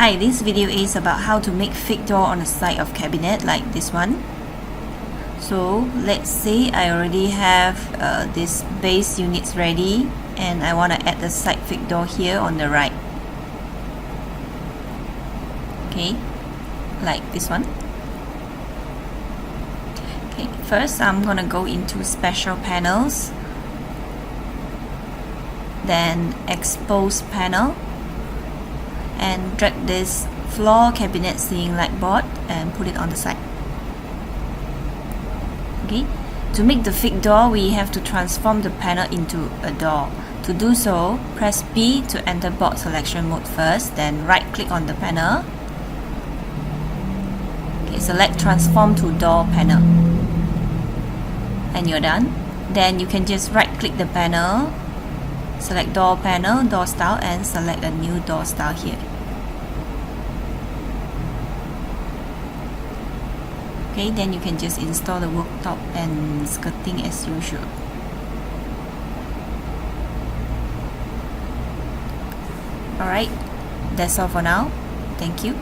Hi, this video is about how to make fake door on the side of cabinet like this one. So let's say I already have this base units ready and I want to add the side fake door here on the right. Okay, like this one. Okay, first I'm gonna go into special panels, then expose panel, and drag this floor cabinet ceiling light board and put it on the side. Okay, to make the fake door we have to transform the panel into a door. To do so, press B to enter board selection mode first, then right click on the panel. Okay, select transform to door panel and you're done. Then you can just right click the panel, select door panel, door style, and select a new door style here. Okay, then you can just install the worktop and skirting as usual. Alright, that's all for now. Thank you.